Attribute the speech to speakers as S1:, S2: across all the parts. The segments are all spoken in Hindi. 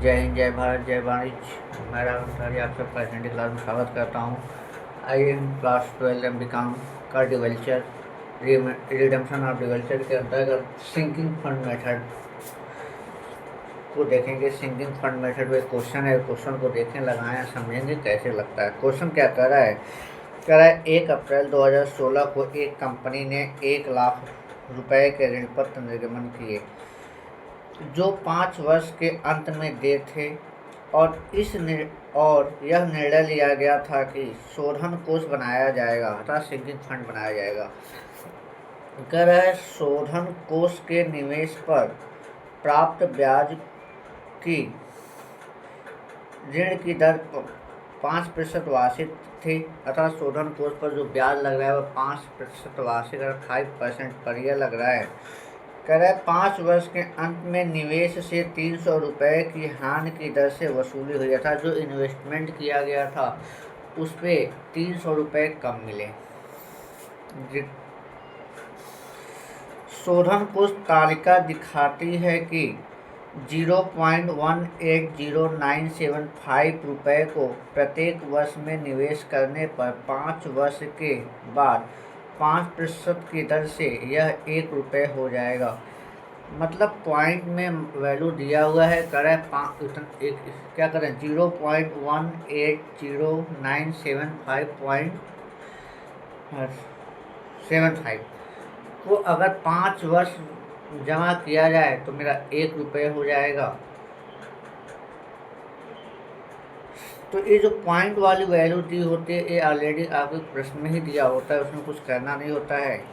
S1: जय हिंद, जय भारत, जय वाणिज्य। मैं राहुल अंसारी आप सबका हिंदी क्लास में स्वागत करता हूँ। I am class 12 M BCom का डिवेल्चर रिडम्पशन ऑफ डिवेल्चर के अंतर्गत सिंकिंग फंड मेथड को देखेंगे। सिंकिंग फंड मेथड में क्वेश्चन है, क्वेश्चन को देखें, लगाएं, समझेंगे कैसे लगता है। क्वेश्चन क्या कर रहा है? कह रहा है 1 अप्रैल 2016 को एक कंपनी ने 1 लाख रुपए के ऋण पत्र निर्गमन किए जो 5 वर्ष के अंत में देय थे, और यह निर्णय लिया गया था कि शोधन कोष बनाया जाएगा अर्थात सिंकिंग फंड बनाया जाएगा। कह रहा है शोधन कोष के निवेश पर प्राप्त ब्याज की ऋण की दर 5% वार्षिक थी, अर्थात शोधन कोष पर जो ब्याज लग रहा है वह 5% वार्षिक 5% पर ईयर लग रहा है। कह रहा है 5 वर्ष के अंत में निवेश से 300 रुपये की हानि की दर से वसूली हुई, था जो इन्वेस्टमेंट किया गया था उस पर 300 रुपये कम मिले। शोधन कोष तालिका दिखाती है कि 0.180975 रुपये को प्रत्येक वर्ष में निवेश करने पर 5 वर्ष के बाद 5% की दर से यह 1 रुपये हो जाएगा। मतलब पॉइंट में वैल्यू दिया हुआ है। करें क्या करें 0.180975.75 को अगर 5 वर्ष जमा किया जाए तो मेरा 1 रुपये हो जाएगा। तो ये जो पॉइंट वाली वैल्यू दी होती है ये ऑलरेडी आपके प्रश्न में ही दिया होता है, उसमें कुछ करना नहीं होता है।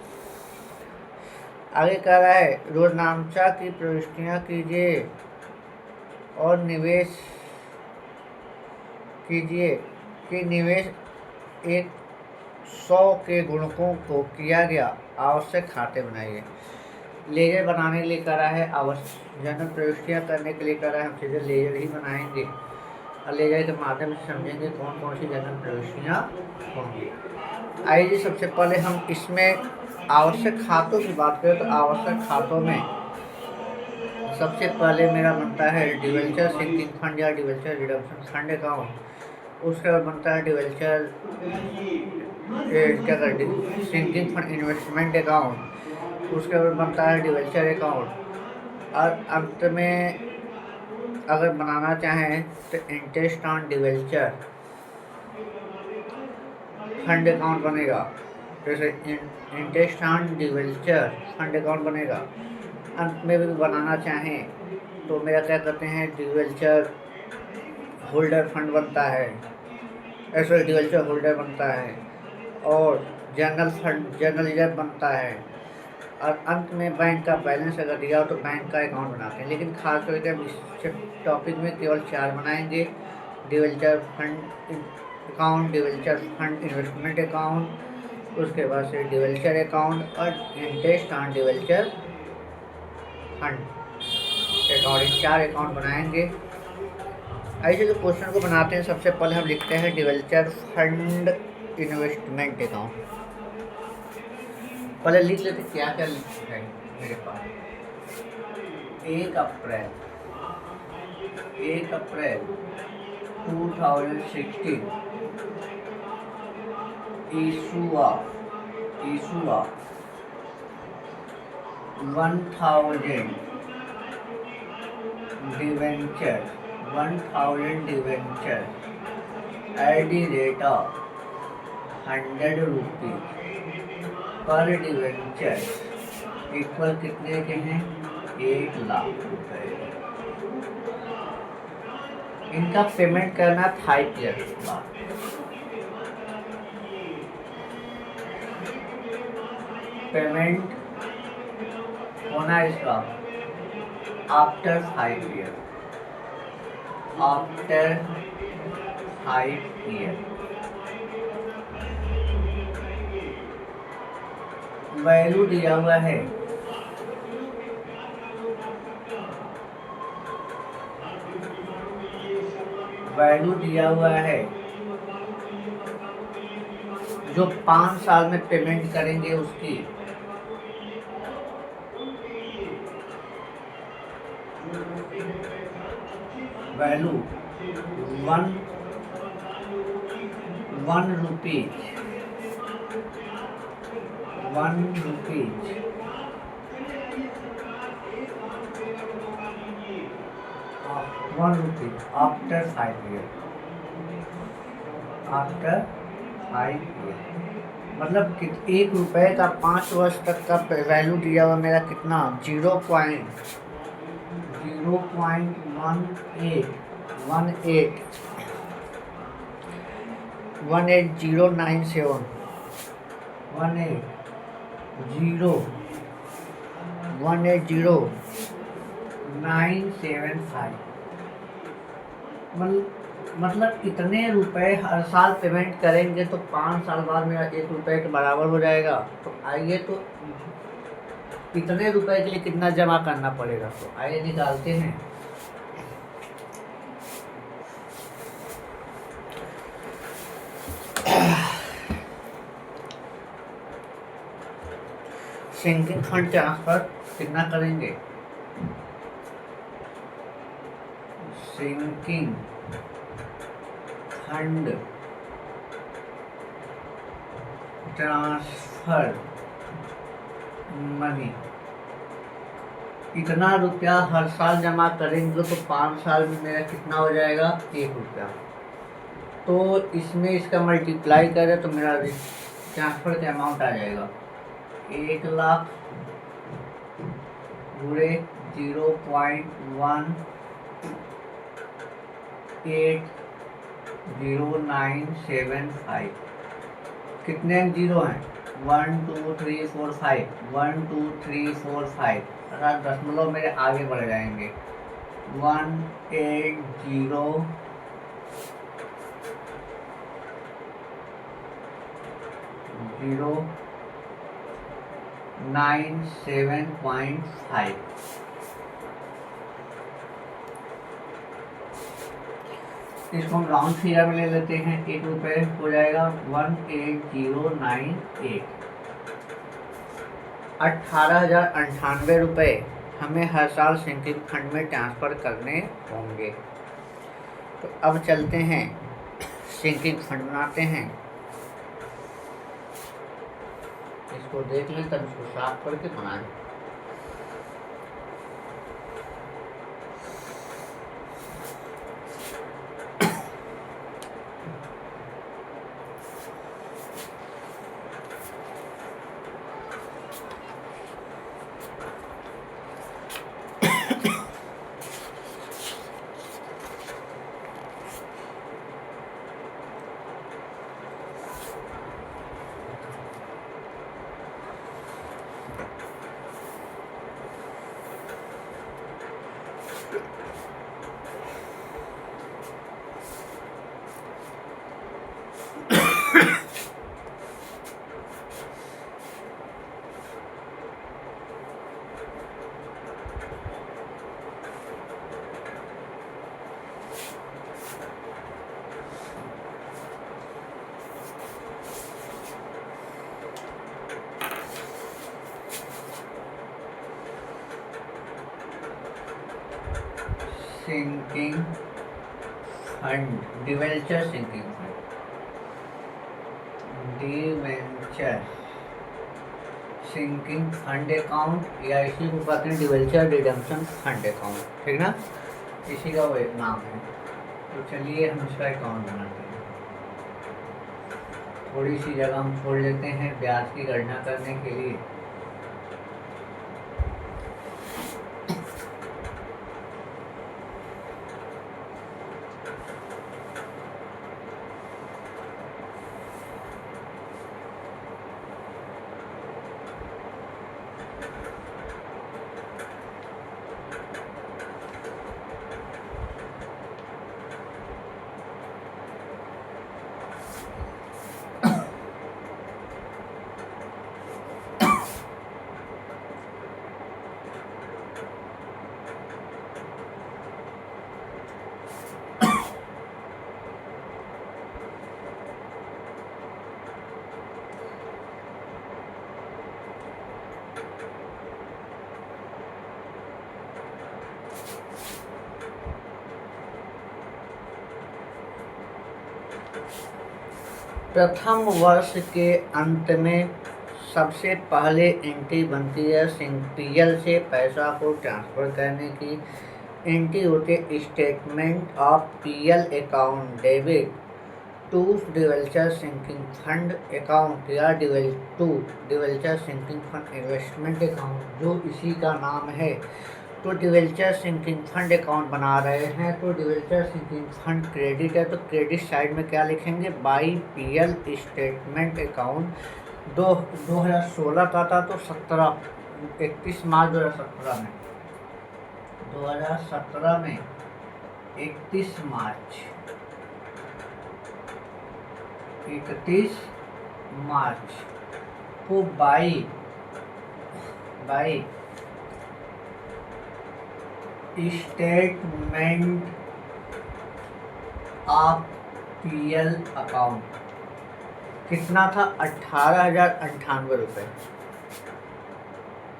S1: आगे कह रहा है रोजनामचा की प्रविष्टियां कीजिए और निवेश कीजिए कि निवेश 100 के गुणकों को किया गया। आवश्यक खाते बनाइए। लेजर बनाने के लिए कह रहा है, आवश्यक जनरल प्रविष्टियां करने के लिए कह रहा है, हम सीधे लेजर ही बनाएंगे और लेजर के माध्यम से समझेंगे कौन कौन सी जनरल प्रविष्टियां होंगी। आइए सबसे पहले हम इसमें आवश्यक खातों की बात करें तो आवश्यक खातों में सबसे पहले मेरा बनता है डिवेल्चर सिंकिंग फंड या डिवेल्चर रिडम्पशन फंड अकाउंट। उसके बाद बनता है डिवेल्चर सिंकिंग फंड इन्वेस्टमेंट अकाउंट। उसके बाद बनता है डिवेल्चर अकाउंट, और अंत में अगर बनाना चाहें तो interest on debenture fund account बनेगा। जैसे interest on debenture fund account बनेगा। अंत में भी बनाना चाहें तो मेरा क्या कहते हैं डिवेल्चर होल्डर फंड बनता है, ऐसे डिवेल्चर होल्डर बनता है, और जनरल फंड जनरल रिजर्व बनता है, और अंत में बैंक का बैलेंस अगर दिया हो तो बैंक का अकाउंट बनाते हैं। लेकिन खास करके इस टॉपिक में केवल 4 बनाएंगे, debenture fund account, debenture fund investment account, उसके बाद से डिवेल्चर अकाउंट और interest on debenture fund account. 4 account बनाएंगे। ऐसे जो क्वेश्चन को बनाते हैं सबसे पहले हम लिखते हैं डिवेल्चर फंड इन्वेस्टमेंट अकाउंट। पहले लिख लेते क्या क्या लिखा है मेरे पास। 1 अप्रैल 2016 issue of 1000 debenture at the rate of 100 rupees per debenture equal कितने के हैं 1 लाख रुपए। इनका पेमेंट करना 5 ईयर बाद। पेमेंट होना इसका आफ्टर 5 ईयर। वैल्यू दिया हुआ है जो 5 साल में पेमेंट करेंगे उसकी वैल्यू वन वन रुपीज 1 रुपी आफ्टर 5 ईयर, मतलब 1 रुपए का 5 वर्ष तक का वैल्यू दिया हुआ मेरा कितना 0.18 180,975, मतलब इतने रुपए हर साल पेमेंट करेंगे तो 5 साल बाद मेरा 1 रुपए के बराबर हो जाएगा। तो आइए तो इतने रुपए के लिए कितना जमा करना पड़ेगा, तो आइए निकालते हैं। सिंकिंग फंड ट्रांसफर कितना करेंगे, सिंकिंग फंड ट्रांसफर मनी, इतना रुपया हर साल जमा करेंगे तो 5 साल में मेरा कितना हो जाएगा 1 रुपया। तो इसमें इसका मल्टीप्लाई करें तो मेरा ट्रांसफर का अमाउंट आ जाएगा 1,00,000 गुणे 0.180975, कितने जीरो हैं 1 2 3 4 5, 1 2 3 4 5, अर्थात दशमलव मेरे आगे बढ़ जाएंगे 180,097.5। इसको हम राउंड फिगर में ले लेते हैं, 1 रुपये हो जाएगा 18098। 18,098 रुपये हमें हर साल सिंकिंग फंड में ट्रांसफ़र करने होंगे। तो अब चलते हैं सिंकिंग फंड बनाते हैं। इसको देख लें तब इसको साफ करके बनाएं। Sinking fund, debenture sinking fund, debenture sinking fund account, या इसी को कहते हैं डिवेंचर रिडेम्पशन फंड अकाउंट, ठीक ना, इसी का वो एक नाम है। तो चलिए हम इसका अकाउंट बनाते हैं। थोड़ी सी जगह हम छोड़ लेते हैं ब्याज की गणना करने के लिए। प्रथम वर्ष के अंत में सबसे पहले एंट्री बनती है पीएल से पैसा को ट्रांसफ़र करने की। एंट्री होती है statement of PL account debit to debenture sinking fund account या debenture sinking fund investment account, जो इसी का नाम है। तो डिवेंचर सिंकिंग फंड अकाउंट बना रहे हैं, तो डिवेंचर सिंकिंग फंड क्रेडिट है, तो क्रेडिट साइड में क्या लिखेंगे, बाई पीएल स्टेटमेंट अकाउंट। 2016 का था, तो 31 मार्च 2017 में 31 मार्च को by statement of PL account कितना था, 18,098 रुपये।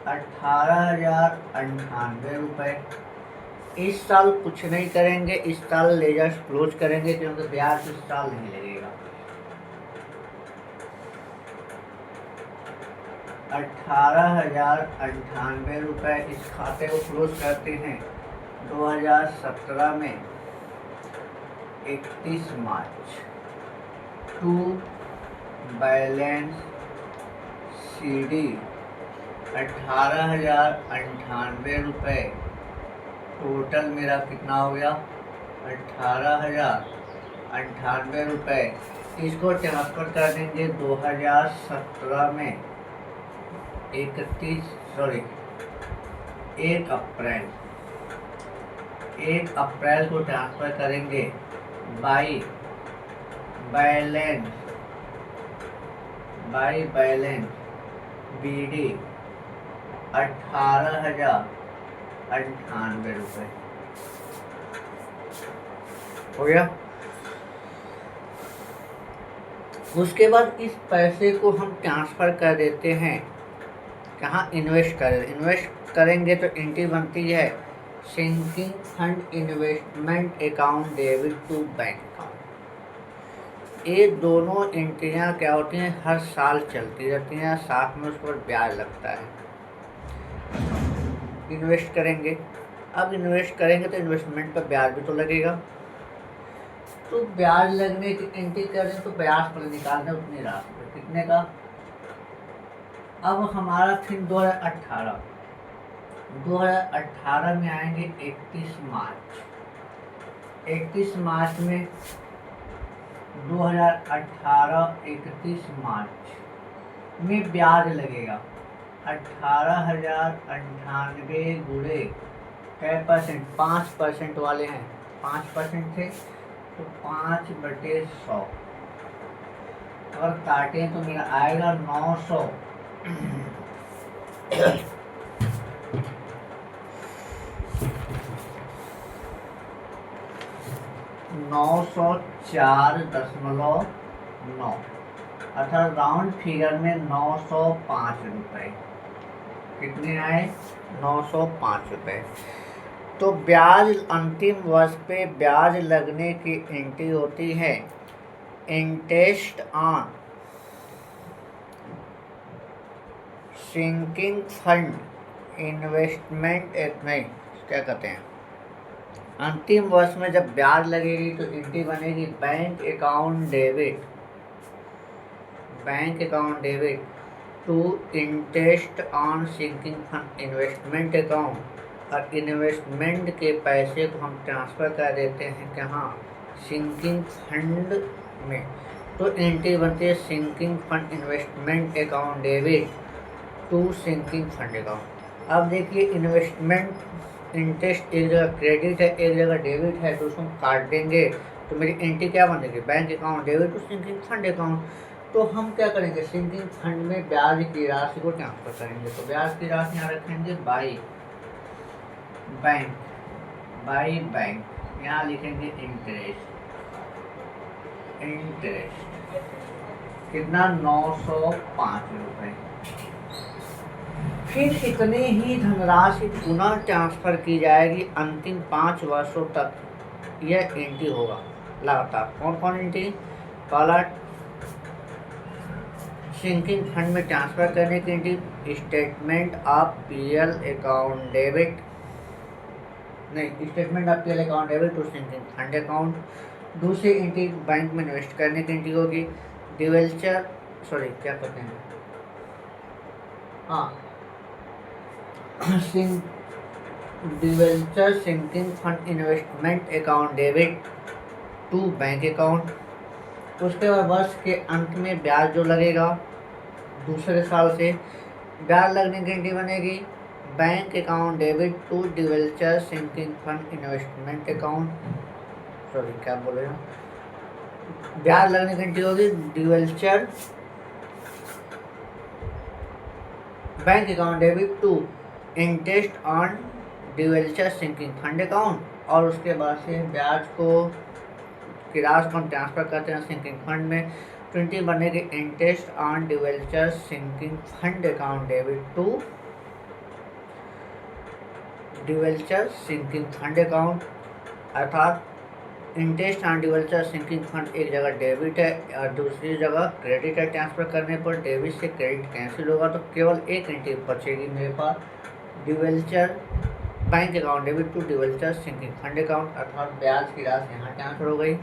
S1: 18,098 रुपये। इस साल कुछ नहीं करेंगे, इस साल लेजर क्लोज करेंगे क्योंकि ब्याज इस साल नहीं लगेगा। 18,098 रुपये। इस खाते को क्लोज करते हैं 2017 में 31 मार्च टू बैलेंस सीडी 18,098 रुपये। टोटल मेरा कितना हो गया, 18,098 रुपये। इसको ट्रांसफर कर देंगे 2017 में 1 अप्रैल को ट्रांसफ़र करेंगे बाई बैलेंस बीडी 18,098 रुपये। हो गया। उसके बाद इस पैसे को हम ट्रांसफ़र कर देते हैं कहाँ, इन्वेस्ट करेंगे तो एंट्री बनती है sinking fund investment account debit to bank account. ये दोनों एंट्रियाँ क्या होती हैं, हर साल चलती रहती हैं, साथ में उस पर ब्याज लगता है। इन्वेस्ट करेंगे, अब इन्वेस्ट करेंगे तो इन्वेस्टमेंट पर ब्याज भी तो लगेगा, तो ब्याज लगने की एंट्री करें तो ब्याज पर निकालना उतनी राशि पर, कितने का। अब हमारा फिर 2018 में आएंगे 31 मार्च में 2018 31 मार्च में ब्याज लगेगा 18,098 गुणे कै परसेंट, 5% वाले हैं, 5% थे तो 5/100 अगर काटें तो मेरा आएगा 900। 904.9 अर्थात राउंड फिगर में 905 रुपये। कितने आए, 905 रुपये। तो ब्याज अंतिम वर्ष पे ब्याज लगने की एंट्री होती है interest on sinking fund investment नहीं क्या कहते हैं, अंतिम वर्ष में जब ब्याज लगेगी तो एंट्री बनेगी bank account debit to interest on sinking fund investment account. और इन्वेस्टमेंट के पैसे को हम ट्रांसफ़र कर देते हैं कहाँ, सिंकिंग फंड में, तो एंट्री बनती है sinking fund investment account debit to sinking fund account. अब देखिए इन्वेस्टमेंट इंटरेस्ट एक जगह क्रेडिट है, एक जगह डेबिट है, तो उसको काट देंगे तो मेरी एंट्री क्या बनेगी, bank account debit to sinking fund account. तो हम क्या करेंगे, सिंकिंग फंड में ब्याज की राशि को ट्रांसफर करेंगे, तो ब्याज की राशि यहाँ रखेंगे बाई बैंक, यहाँ लिखेंगे इंटरेस्ट कितना, 905 रुपये। फिर इतने ही धनराशि पुनः ट्रांसफ़र की जाएगी अंतिम 5 वर्षों तक। यह एंट्री होगा लगातार। कौन कौन एंट्री, पहला, सिंकिंग फंड में ट्रांसफर करने की entry statement of PL account debit, नहीं statement of PL account debit to sinking fund account. दूसरी एंट्री बैंक में इन्वेस्ट करने की एंट्री होगी डिवेंचर, सॉरी क्या कहते हैं, हाँ debenture sinking fund investment account debit to bank account. उसके बाद वर्ष के अंत में ब्याज जो लगेगा दूसरे साल से, ब्याज लगने की एंट्री बनेगी bank account debit to debenture sinking fund investment account, sorry क्या बोल रहे हो, ब्याज लगने की एंट्री होगी debenture bank account debit to interest on debenture sinking fund account. और उसके बाद से ब्याज को की राशि को हम ट्रांसफर करते हैं सिंकिंग फंड में, 20 बनने के interest on debenture sinking fund account debit to debenture sinking fund account. अर्थात interest on debenture sinking fund एक जगह डेबिट है और दूसरी जगह क्रेडिट है। ट्रांसफर करने पर डेबिट से क्रेडिट कैंसिल होगा तो केवल एक एंट्री बचेगी मेरे पास, debenture bank account debit to debenture sinking fund account, अर्थात ब्याज की राशि यहाँ ट्रांसफर हो गई।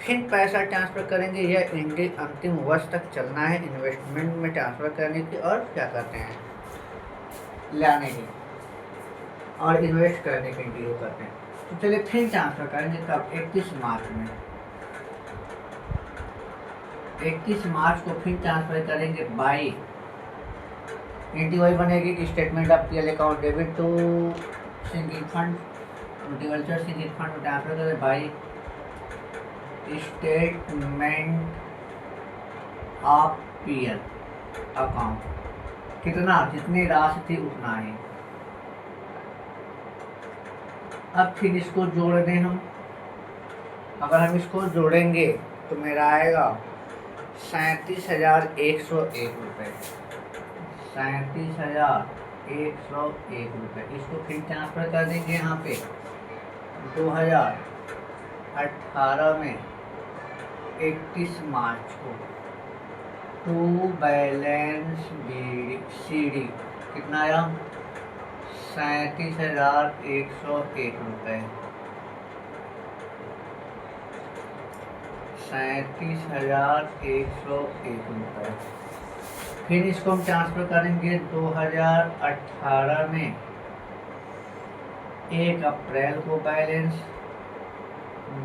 S1: फिर पैसा ट्रांसफर करेंगे, यह एंट्री अंतिम वर्ष तक चलना है इन्वेस्टमेंट में ट्रांसफर करने की और क्या करते हैं लाने की और इन्वेस्ट करने की एंट्री करते हैं। तो चलिए फिर ट्रांसफर करेंगे कब, 31 मार्च में, 31 मार्च को फिर ट्रांसफर करेंगे बाई एंट्री वही बनेगी statement of PL account debit to sinking fund debenture sinking fund में ट्रांसफर करें by statement of PL account, कितना जितनी राशि थी उतना ही। अब फिर इसको जोड़ दें हम, अगर हम इसको जोड़ेंगे तो मेरा आएगा 37,101 रुपये, 37,101 रुपये। इसको फिर ट्रांसफर कर देंगे यहाँ पे 2018 में 31 मार्च को टू बैलेंस सीडी, कितना आया 37,101 रुपये, 37,101 रुपये। फिर इसको हम ट्रांसफर करेंगे 2018 में 1 अप्रैल को बैलेंस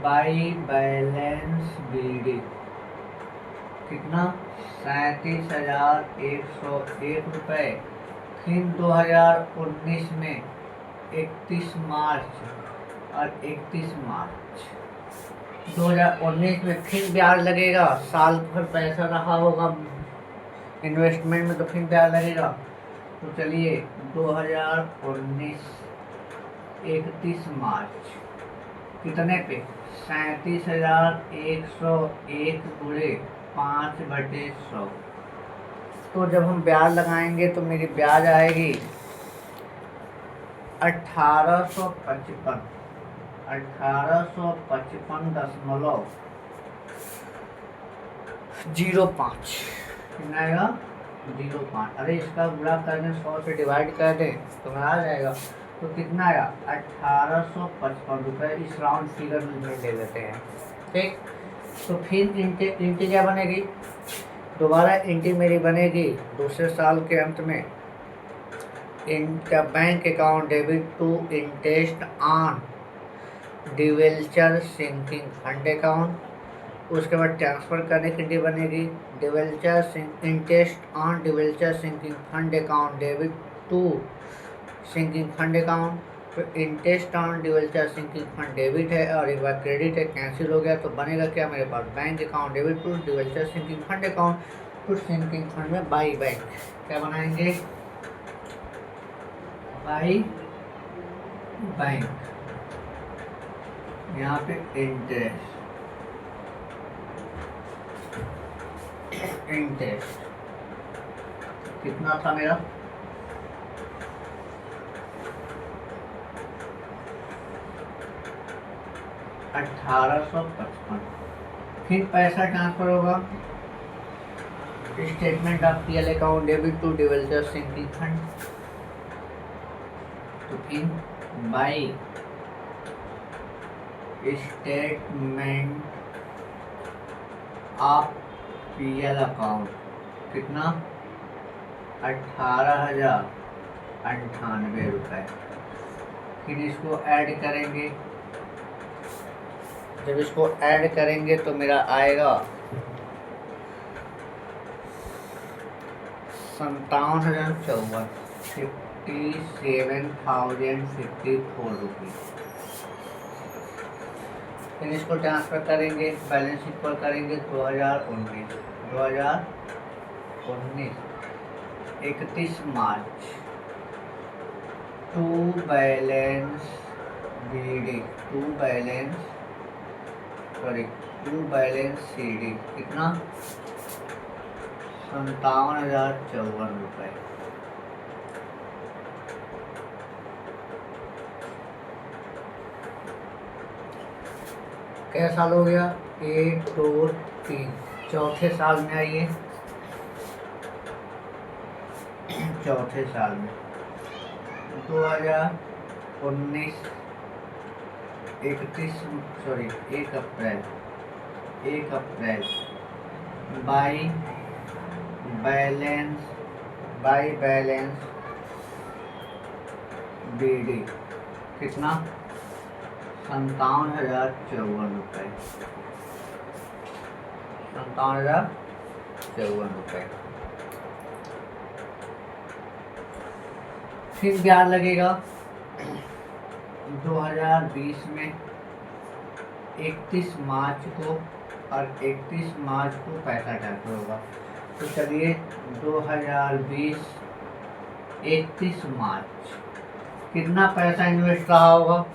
S1: बाई बैलेंस बीडी, कितना 37,101 रुपये। फिर 2019 में 31 मार्च और 31 मार्च 2019 में फिर ब्याज लगेगा, साल भर पैसा रहा होगा इन्वेस्टमेंट में तो फिर ब्याज लगेगा। तो चलिए 2019 31 मार्च कितने पे 37,101 गुणे 5/100। तो जब हम ब्याज लगाएंगे तो मेरी ब्याज आएगी 1855.05 कितना आएगा 05। अरे इसका गुणा कर दें 100 से डिवाइड कर दें तो आ जाएगा। तो कितना आया 1855 रुपये, इस राउंड फिगर में ले लेते हैं, ठीक। तो फिर इंटी क्या बनेगी, दोबारा एंट्री मेरी बनेगी दूसरे साल के अंत में इनका bank account debit to interest on debenture sinking fund account. उसके बाद ट्रांसफ़र करने की एंट्री बनेगी debenture interest on debenture sinking fund account debit to sinking fund account. तो interest on debenture sinking fund debit है और एक बार क्रेडिट है कैंसिल हो गया तो बनेगा क्या मेरे पास bank account debit to debenture sinking fund account to sinking fund में बाई बैंक क्या बनाएंगे बाई बैंक, यहाँ पे इंटरेस्ट कितना था मेरा 1855 फिर पैसा ट्रांसफर होगा statement of PL account debit to developer sinking fund. तो फिर by statement of PL account कितना 18,098 रुपये। फिर इसको ऐड करेंगे, जब इसको ऐड करेंगे तो मेरा आएगा 57,054 57,054 रुपीज़। फिर इसको ट्रांसफ़र करेंगे, बैलेंस शीट पर करेंगे 2019 31 मार्च टू बैलेंस सीडी कितना 57,054 रुपये। क्या साल हो गया? 1 2 3 चौथे साल में आइए, चौथे साल में 2019 1 अप्रैल बाई बैलेंस बीडी कितना 57,054 रुपये। 57,054 रुपये। फिर ब्याज लगेगा 2020 में 31 मार्च को, और 31 मार्च को पैसा ट्रांसफर होगा। तो चलिए 2020 31 मार्च कितना पैसा इन्वेस्ट रहा होगा,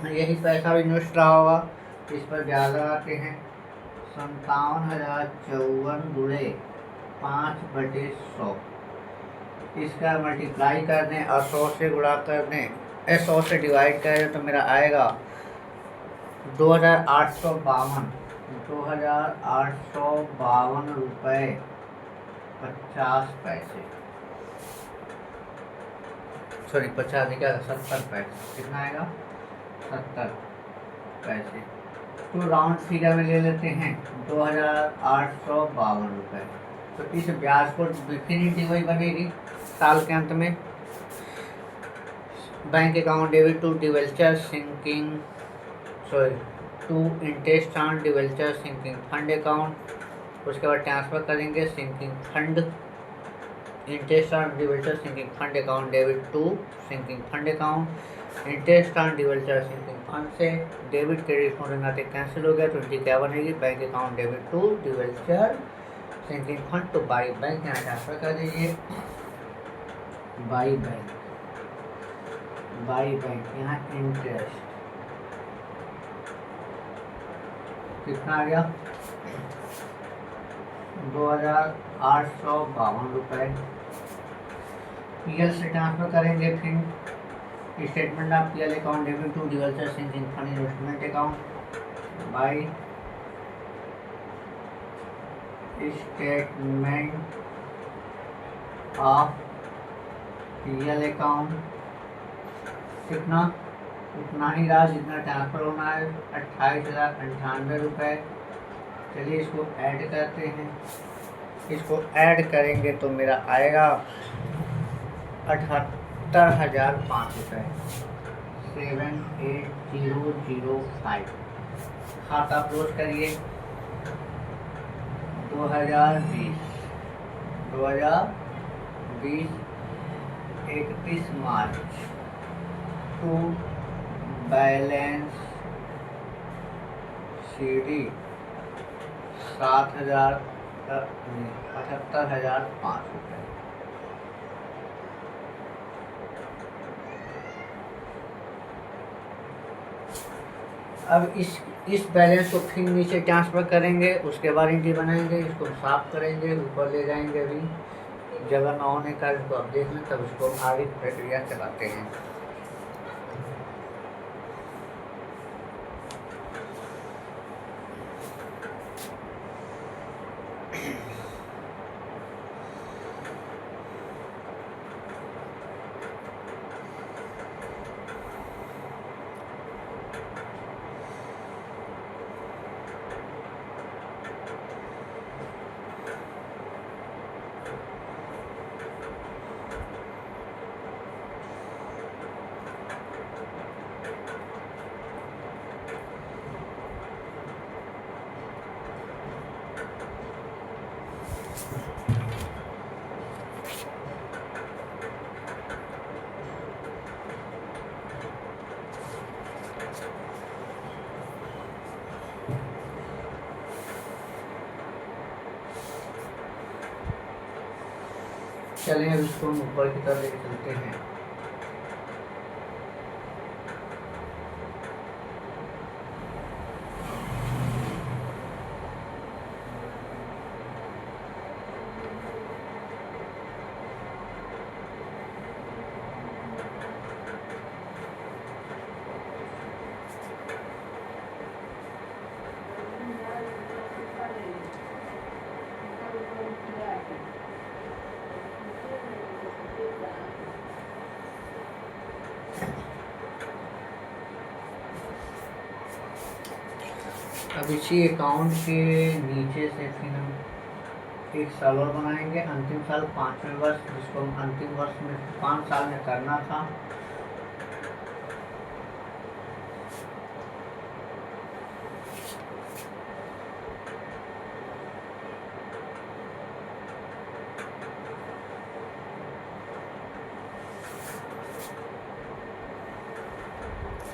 S1: यही पैसा इन्वेस्ट रहा होगा। इस पर ब्याज लगाते हैं 57,054 गुणे 5/100, इसका मल्टीप्लाई कर दें और 100 से गुणा कर दें, 100 से डिवाइड कर दें तो मेरा आएगा 2,852 रुपये 50 पैसे। 50 नहीं क्या 70 पैसे, कितना आएगा 70 पैसे। तो राउंड फिगर में ले लेते हैं 2,852 रुपये। तो इस ब्याज को डिफिनिटी वही बनेगी साल के अंत में। Bank account debit to debenture sinking to interest on debenture sinking fund account. उसके बाद ट्रांसफ़र करेंगे sinking fund, interest on debenture sinking fund account debit to sinking fund account. Interest on debenture sinking fund से डेबिट क्रेडिट होने नाते कैंसिल हो गया, तो इनकी क्या बनेगी bank account debit to debenture sinking fund. तो बाई बैंक यहाँ ट्रांसफ़र कर दीजिए, बाई बैंक यहाँ इंटरेस्ट कितना आ गया 2,852 रुपये। पीएल से ट्रांसफ़र करेंगे, फिर statement of PL account debit to debenture sinking fund investment account by statement of PL account कितना उतना ही रहा जितना ट्रांसफ़र होना है 28,098 रुपये। चलिए इसको ऐड करते हैं, इसको ऐड करेंगे तो मेरा आएगा 78,005 रुपये 78,005। खाता क्लोज करिए 2020 31 मार्च टू बैलेंस सीडी 78,005 रुपये। अब इस बैलेंस को फिर नीचे ट्रांसफ़र करेंगे, उसके बाद एंट्री बनाएंगे, इसको साफ करेंगे, ऊपर ले जाएंगे। अभी जगह ना होने का इसको अब देख लें, तब इसको आगे प्रक्रिया चलाते हैं। चलें अब इसको हम ऊपर की तरफ लेके चलते हैं। अब इसी अकाउंट के नीचे से फिर हम एक साल और बनाएंगे, अंतिम साल 5वें वर्ष, जिसको हम अंतिम वर्ष में 5 साल में करना था।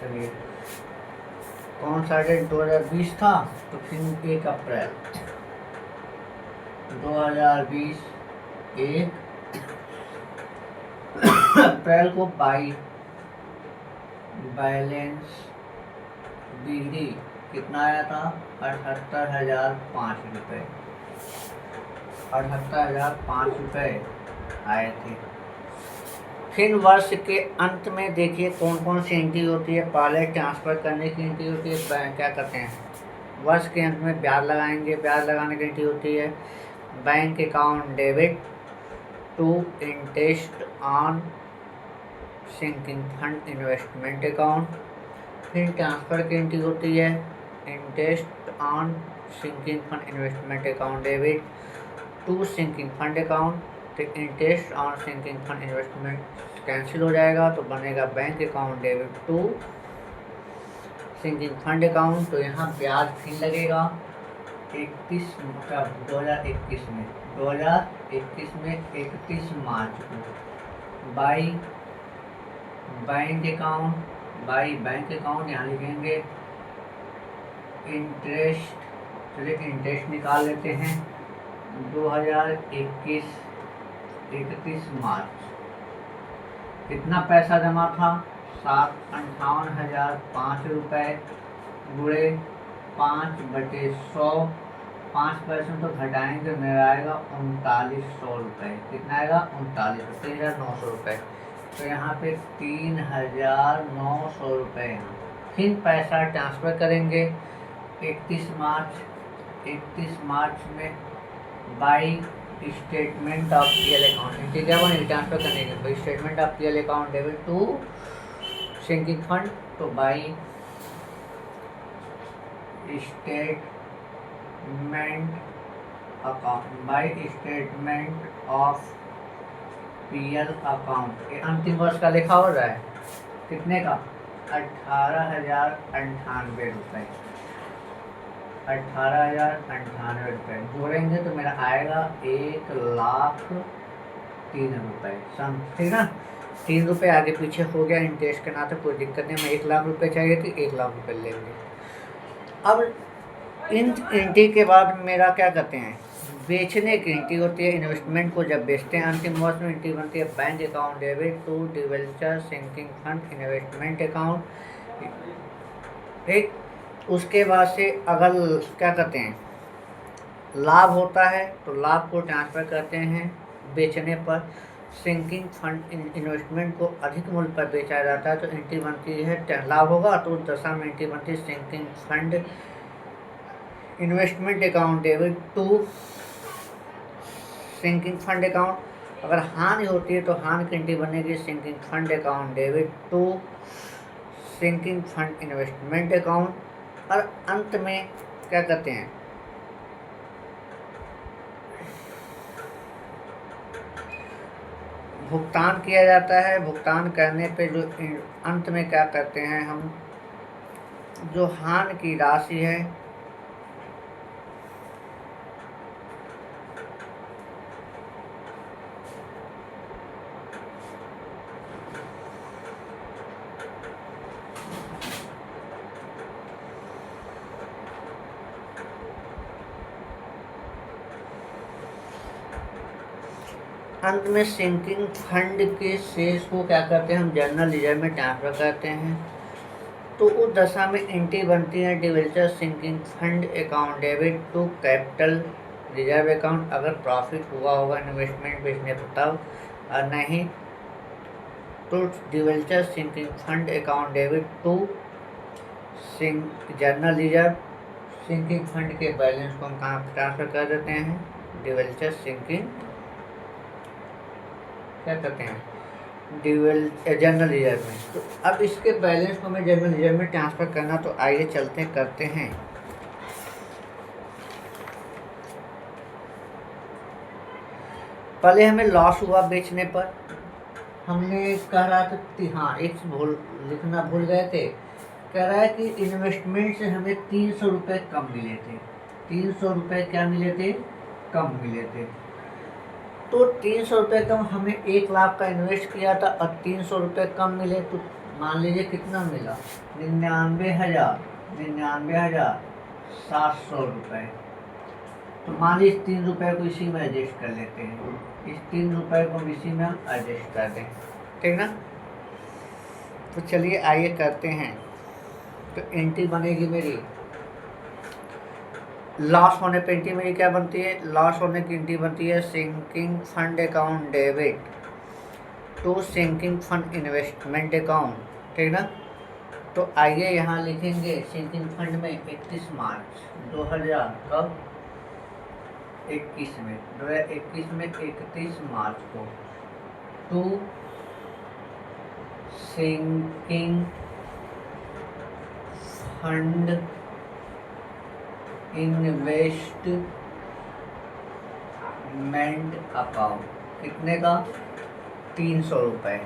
S1: चलिए, कौन सा डेट 2020 था, तो फिर 1 अप्रैल 2020, 1 अप्रैल को बैलेंस बिजली कितना आया था, 78,005 रुपये, 78,005 रुपये आए थे। फिर वर्ष के अंत में देखिए कौन कौन सी एंट्री होती है। पहले ट्रांसफ़र करने की एंट्री होती है, क्या करते हैं, वर्ष के अंत में ब्याज लगाएंगे, ब्याज लगाने की एंट्री होती है bank account debit to interest on sinking fund investment account. फिर ट्रांसफ़र की एंट्री होती है interest on sinking fund investment account debit to sinking fund account. तो interest on sinking fund investment cancel हो जाएगा, तो बनेगा bank account debit to sinking fund account. तो यहाँ ब्याज फिर लगेगा 2021 में 31 मार्च को बाई बैंक अकाउंट यहाँ लिखेंगे इंटरेस्ट। चलिए इंटरेस्ट निकाल लेते हैं। 2021 31 मार्च कितना पैसा जमा था, 58,005 रुपये गुणे 5/100, 5% तो घटाएंगे, मेरा आएगा 3900 रुपये। कितना आएगा, 39,900 रुपये। तो यहाँ पे 3,900 रुपये यहाँ। फिर पैसा ट्रांसफ़र करेंगे 31 मार्च में by statement of PL account. क्या बनेगी ट्रांसफ़र करने के बाद, statement of PL account debit to sinking fund. तो by statement of PL account, ये अंतिम वर्ष का लिखा हो रहा है, कितने का, 18,098 रुपये, 18,098 रुपये जोड़ेंगे तो मेरा आएगा 1,03,000 रुपये। ठीक ना, 3 रुपये आगे पीछे हो गया इंटरेस्ट के नाते, कोई दिक्कत नहीं। मैं 1,00,000 रुपये चाहिए थी, 1,00,000 रुपये लेंगे। अब इन एंट्री के बाद मेरा क्या कहते हैं, बेचने की एंट्री होती है। इन्वेस्टमेंट को जब बेचते हैं अंतिम वर्ष में एंट्री बनती है bank account debit to debenture sinking fund investment account. ठीक, उसके बाद से अगर क्या कहते हैं लाभ होता है तो लाभ को ट्रांसफ़र करते हैं बेचने पर। सिंकिंग फंड इन्वेस्टमेंट को अधिक मूल्य पर बेचा जाता है तो एंट्री बनती है, लाभ होगा तो उस दशा में एंट्री बनती है sinking fund investment account debit to sinking fund account. अगर हानि होती है तो हानि की एंट्री बनेगी sinking fund account debit to sinking fund investment account. और अंत में क्या कहते हैं, भुगतान किया जाता है। भुगतान करने पे जो अंत में क्या करते हैं हम, जो हानि की राशि है अंत में सिंकिंग फंड के शेष को क्या करते हैं, हम जनरल रिजर्व में ट्रांसफर करते हैं। तो उस दशा में एंट्री बनती है debenture sinking fund account debit to capital reserve account, अगर प्रॉफिट हुआ होगा इन्वेस्टमेंट बेचने पर तब, और नहीं तो debenture sinking fund account debit to general reserve. Sinking fund के बैलेंस को हम कहाँ ट्रांसफर कर देते हैं, डिवेंचर सिंकिंग क्या करते हैं, जनरल रिजर्व में। तो अब इसके बैलेंस को हमें जनरल रिजर्व में ट्रांसफर करना, तो आइए चलते हैं करते हैं। पहले हमें लॉस हुआ बेचने पर, हमने कह रहा था कि हाँ एक लिखना भूल गए थे, कह रहा है कि इन्वेस्टमेंट से हमें 300 रुपये कम मिले थे। 300 रुपये क्या मिले थे, कम मिले थे। तो 300 रुपये कम, हमने 1 लाख का इन्वेस्ट किया था और 300 रुपये कम मिले, तो मान लीजिए कितना मिला, 99,700 रुपये। तो मान लीजिए 3 रुपये को इसी में एडजस्ट कर लेते हैं, इस 3 रुपये को इसी में हम एडजस्ट कर दें, ठीक ना। तो चलिए आइए करते हैं। तो एंट्री बनेगी मेरी, लॉस होने पे एंट्री मेरी क्या बनती है, लॉस होने की एंट्री बनती है sinking fund account debit to sinking fund investment account, ठीक ना। तो आइए यहाँ लिखेंगे सिंकिंग फंड में 31 मार्च 2000 कब, 2021 में 31 मार्च को to sinking fund investment account, कितने का, 300 रुपये।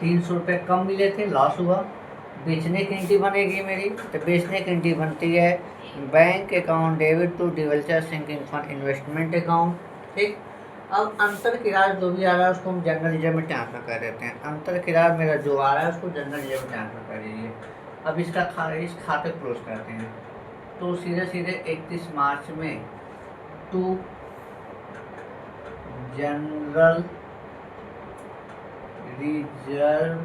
S1: ₹300 कम मिले थे, लॉस हुआ। बेचने की एंट्री बनेगी मेरी, तो बेचने की एंट्री बनती है bank account debit to debenture sinking fund investment account, ठीक। अब अंतर किराया जो भी आ रहा है उसको हम जनरल रिजर्व में ट्रांसफर कर देते हैं। अंतर किराया मेरा जो आ रहा है उसको जनरल रिजर्व में ट्रांसफर कर दीजिए। अब इस खाते क्लोज करते हैं। तो सीधे 31 मार्च में to general reserve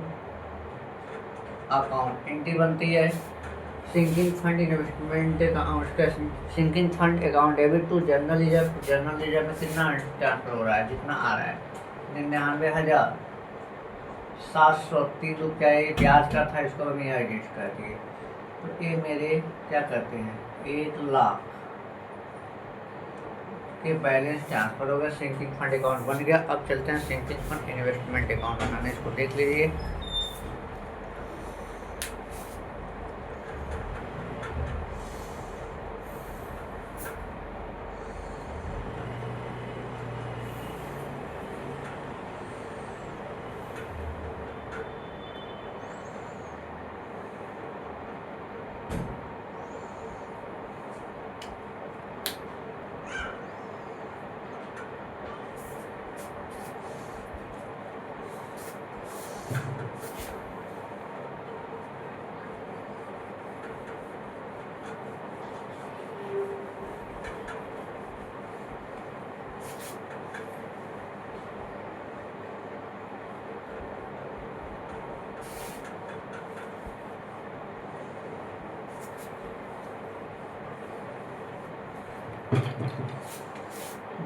S1: account entry बनती है sinking fund investment account, sinking fund account debit to general reserve. General reserve में कितना ट्रांसफर हो रहा है, जितना आ रहा है 99,703 रुपया, ये ब्याज का था, इसको हम यहाँ एडजस्ट कर दिए। तो ये मेरे क्या करते हैं, 1 लाख के बैलेंस ट्रांसफर हो गया, सिंकिंग फंड अकाउंट बन गया। अब चलते हैं सिंकिंग फंड इन्वेस्टमेंट अकाउंट बनाने, इसको देख लीजिए।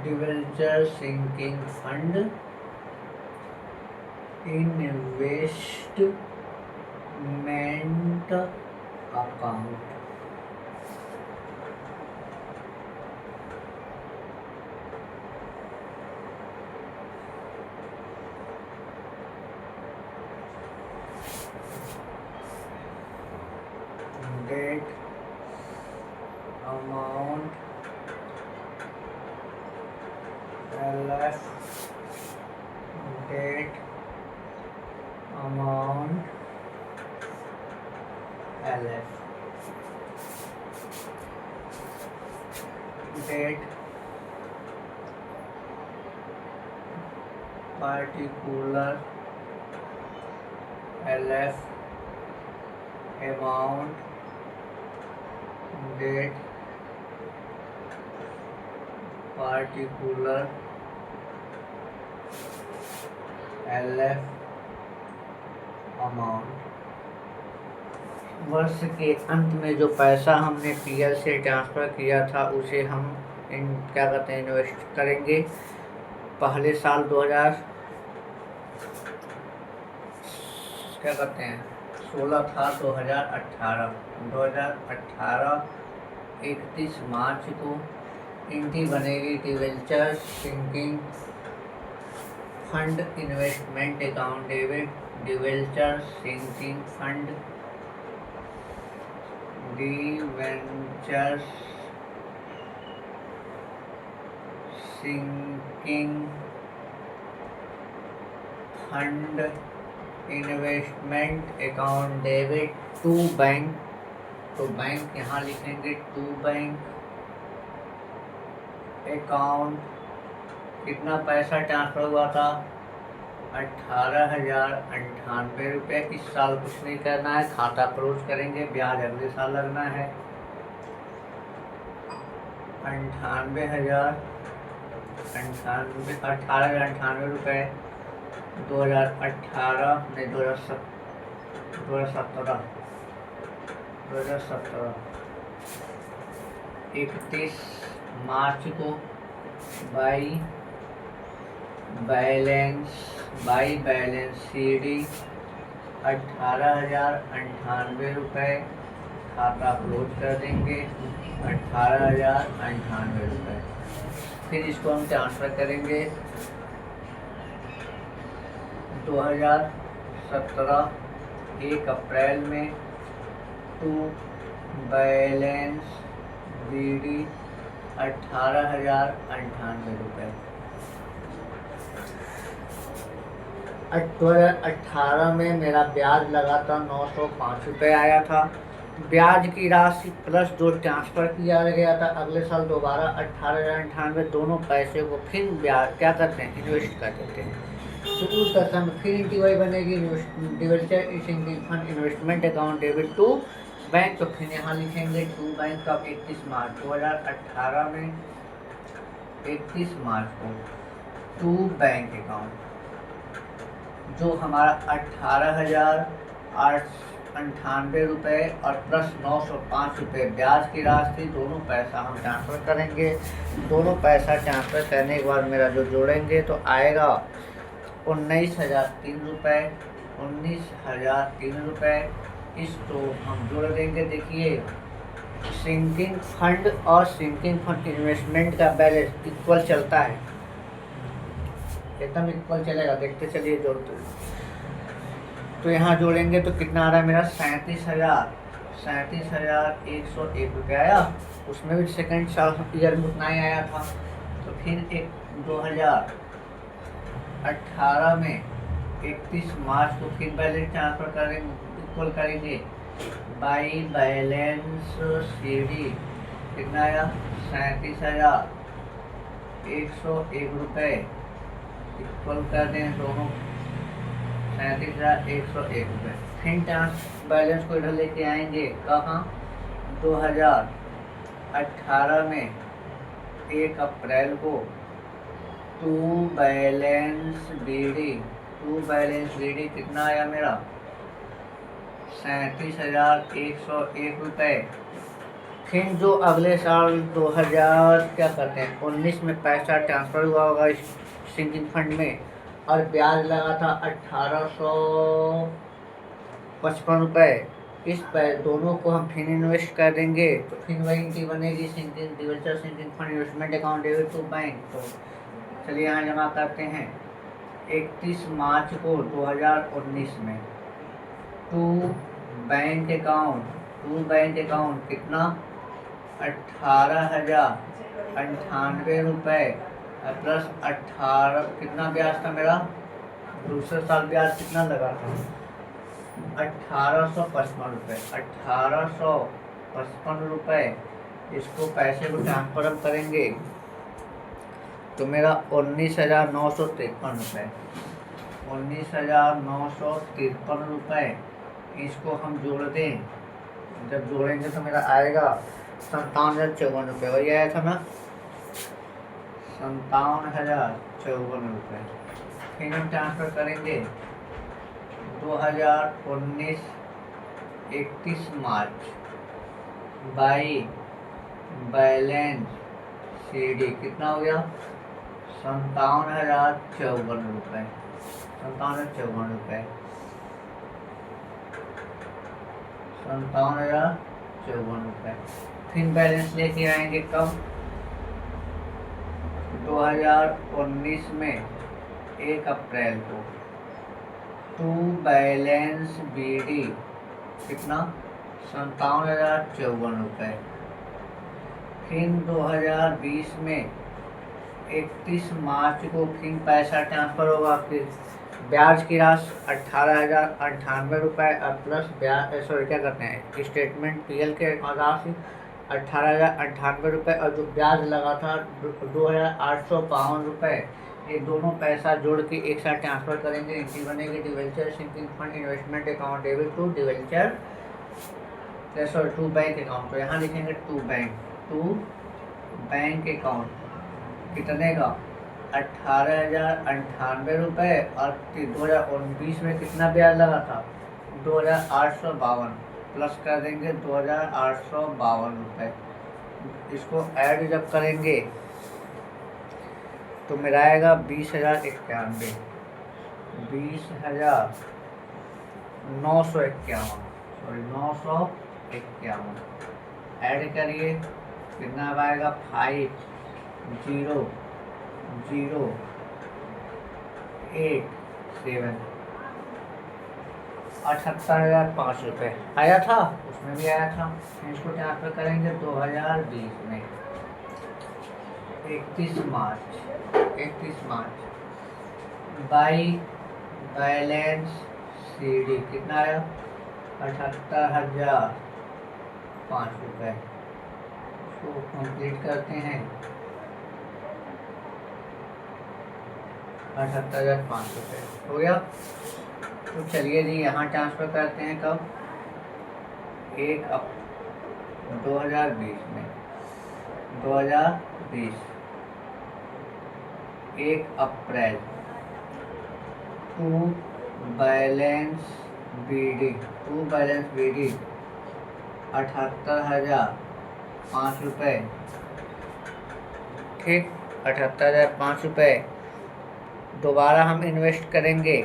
S1: Debenture sinking fund investment account, date amount LF, date amount LF, date particular LF amount that particular LF amount वर्ष के अंत में जो पैसा हमने PL से ट्रांसफ़र किया था उसे हम क्या कहते हैं इन्वेस्ट करेंगे। पहले साल 2000 क्या कहते हैं 16 था 2018 31 मार्च को एंट्री बनेगी debenture sinking fund investment account debit debenture sinking fund debenture sinking fund investment account debit to bank. तो बैंक यहाँ लिखेंगे टू बैंक अकाउंट। कितना पैसा ट्रांसफ़र हुआ था 18,098 रुपये। इस साल कुछ नहीं करना है, खाता क्लोज करेंगे, ब्याज अगले साल लगना है 18,098 रुपये 2018 नहीं 2017 31 मार्च को बाई बैलेंस CD 18,098 रुपये खाता क्लोज कर देंगे 18,098 रुपये। फिर इसको हम ट्रांसफ़र करेंगे 2017 1 अप्रैल में टू बैलेंस BD 18,098 रुपये। 2018 में मेरा ब्याज लगा था 905 रुपये आया था। ब्याज की राशि प्लस जो ट्रांसफ़र किया गया था अगले साल दोबारा 18,098 दोनों पैसे को फिर ब्याज क्या करते हैं इन्वेस्ट कर देते हैं। तो उस दशा में फिर DY बनेगी debenture sinking fund investment account debit to bank. तो फिर यहाँ लिखेंगे टू बैंक का 31 मार्च 2018 में 31 मार्च को टू बैंक अकाउंट जो हमारा 18,098 रुपये और प्लस 905 रुपये ब्याज की राशि दोनों पैसा हम ट्रांसफ़र करेंगे। दोनों पैसा ट्रांसफ़र करने के बाद मेरा जो जोड़ेंगे तो आएगा 19,003 रुपये 19,003 रुपये। इसको हम जोड़ देंगे। देखिए सिंकिंग फंड और सिंकिंग फंड इन्वेस्टमेंट का बैलेंस इक्वल चलता है, एकदम इक्वल चलेगा। देखते चलिए जोड़ते। तो यहाँ जोड़ेंगे तो कितना आ रहा है मेरा 37,101 रुपये आया। उसमें भी सेकेंड साल ईयर में उतना ही आया था। तो फिर 2018 में 31 मार्च को फिर बैलेंस ट्रांसफ़र करेंगे इक्वल करेंगे बाई बैलेंस CD कितना आया 37,101 रुपये इक्वल कर दें दोनों 37,101 रुपये। फिर बैलेंस को इधर लेके आएंगे कहाँ 2018 में 1 अप्रैल को टू बैलेंस BD कितना आया मेरा 37,101 रुपये। फिर जो अगले साल 2000 क्या कहते हैं 19 में पैसा ट्रांसफ़र हुआ होगा सिंकिंग फंड में और ब्याज लगा था 1,855 रुपये। इस दोनों को हम फिर इन्वेस्ट कर देंगे तो फिर वही एंट्री बनेगी sinking debenture sinking fund investment account debit to bank. तो चलिए यहाँ जमा करते हैं 31 मार्च को 2019 में टू बैंक अकाउंट कितना 18,098 रुपये प्लस 18 कितना ब्याज था मेरा दूसरे साल ब्याज कितना लगा था 1855 रुपये। इसको पैसे को ट्रांसफर करेंगे तो मेरा 19,953 रुपये, 19,953 रुपये। इसको हम जोड़ दें, जब जोड़ेंगे तो मेरा आएगा 57,054 रुपये। वही आया था ना, 57,054 रुपये। फिर हम ट्रांसफ़र करेंगे 2019 31 मार्च बाई बैलेंस CD कितना हो गया, 57,054 रुपये, 57,054 रुपये, 57,054 रुपये। फिर बैलेंस लेके आएंगे कब, 2019 में 1 अप्रैल को। टू बैलेंस BD कितना, 57,054 रुपये। फिर 2020 में 31 मार्च को फिर पैसा ट्रांसफ़र होगा। फिर ब्याज की राशि 18,098 रुपये और प्लस ब्याज, सॉरी क्या करते हैं, स्टेटमेंट PL के राशि 18,098 रुपये और जो ब्याज लगा था 2,852 रुपये। ये दोनों पैसा जोड़ के एक साथ ट्रांसफ़र करेंगे। एंट्री बनेगी debenture sinking fund investment account debit to debenture, sorry to bank account. तो यहाँ लिखेंगे टू बैंक अकाउंट कितने का, 18,098 रुपये और 2019 में कितना ब्याज लगा था, 2,852 प्लस कर देंगे 2,852 रुपये। इसको ऐड जब करेंगे तो मेरा आएगा 20,091, 20,951, सॉरी 951। ऐड करिए कितना आएगा, 5,0,0,8,7 78,500 रुपये आया था, उसमें भी आया था। इसको ट्रांसफर करेंगे 2020 में 31 मार्च बाई बैलेंस CD कितना आया, 78,005 रुपये। इसको कंप्लीट करते हैं, 78,005 रुपये हो गया। तो चलिए जी यहाँ ट्रांसफ़र करते हैं कब, 2020 में, 2020 1 अप्रैल टू बैलेंस BD 78,005 रुपये। ठीक, 78,005 रुपये दोबारा हम इन्वेस्ट करेंगे।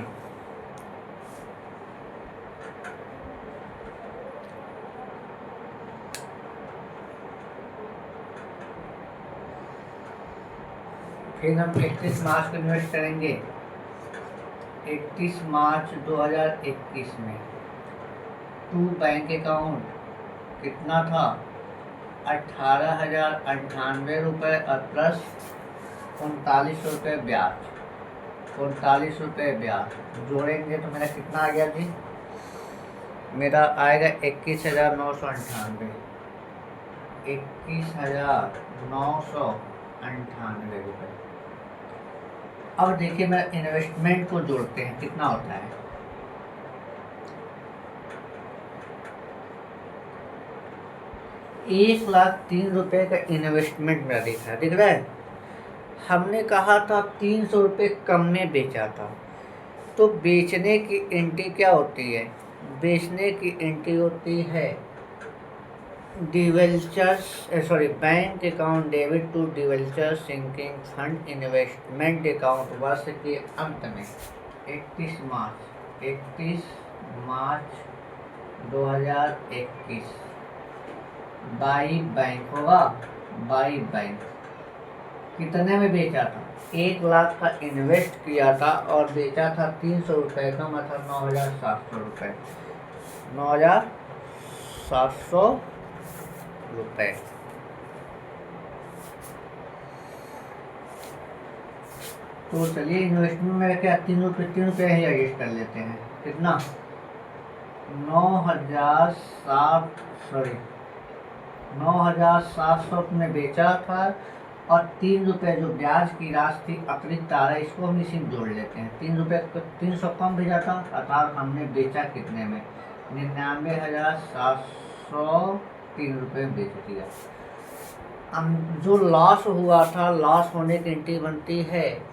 S1: फिर हम 31 मार्च को इन्वेस्ट करेंगे, 31 मार्च 2021 में। टू बैंक अकाउंट कितना था, 18,098 रुपये और प्लस 39 रुपये ब्याज, 39 रुपये ब्याज जोड़ेंगे तो मेरा कितना आ गया जी, मेरा आएगा 21,998, 21,998 रुपये। अब देखिए मैं इन्वेस्टमेंट को जोड़ते हैं कितना होता है, ₹1,03,000 का इन्वेस्टमेंट मेरा दिख रहा है। हमने कहा था 300 रुपये कम में बेचा था, तो बेचने की एंट्री क्या होती है, बेचने की एंट्री होती है bank account debit to debenture sinking fund investment account वर्ष के अंत में 31 मार्च 2021 बाई बैंक होगा, बाई बैंक कितने में बेचा था, 1,00,000 का इन्वेस्ट किया था और बेचा था 300 रुपये का, मतलब 9,700 रुपये, 9,700 रुपये। तो चलिए इन्वेस्टमेंट में क्या 3 रुपये ही एडजस्ट कर लेते हैं, कितना 9,700 में बेचा था और 3 रुपये जो ब्याज की राशि अतिरिक्त आ रहा है इसको हम इसी में जोड़ लेते हैं। 3 रुपये 300 कम भी जाता, अर्थात हमने बेचा कितने में, 99,703 में बेच दिया। जो लॉस हुआ था, लॉस होने की एंट्री बनती है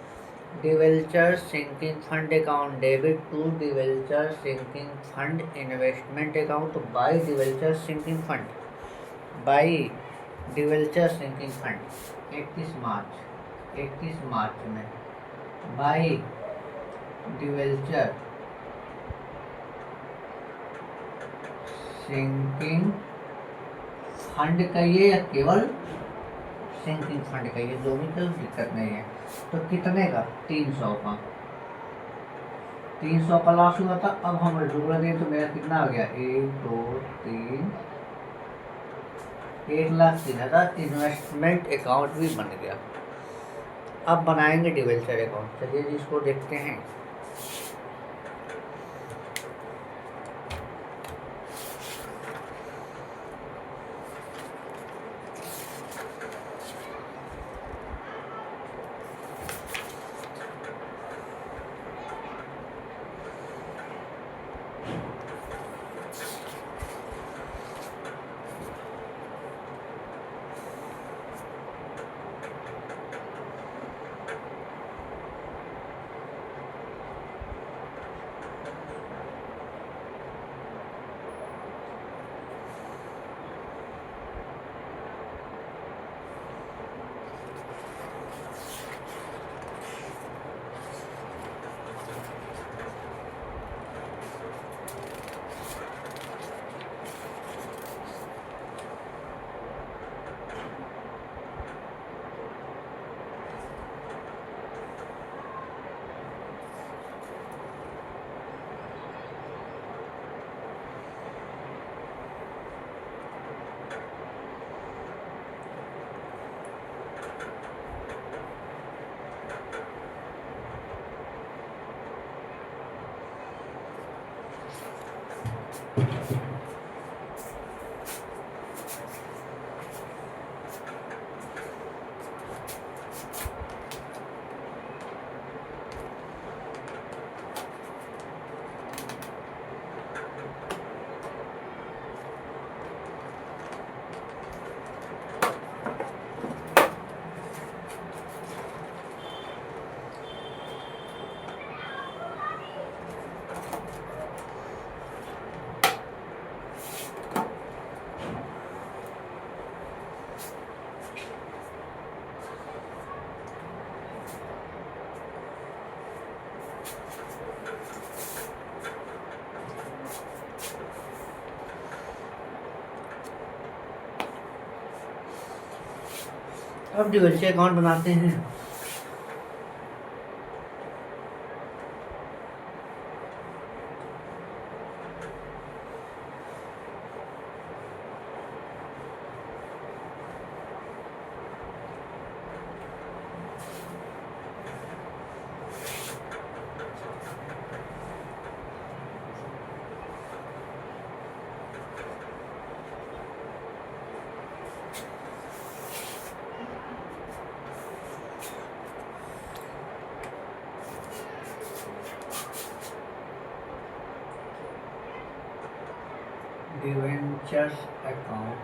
S1: debenture sinking fund account, debit to debenture sinking fund investment account by debenture sinking fund, by debenture sinking fund 31 मार्च में बाई डिवेंचर सिंकिंग फंड कहिए या केवल सिंकिंग फंड कहिए, जो भी कोई दिक्कत नहीं है। तो कितने का, 300 का लॉस हुआ था। अब हम जोड़ दें तो मेरा कितना आ गया, 1 2 3 1,03,000 इन्वेस्टमेंट अकाउंट भी बन गया। अब बनाएंगे डिवेंचर अकाउंट, चलिए जिसको देखते हैं। अब डिवेंचर अकाउंट बनाते हैं। डिवेंचर्स अकाउंट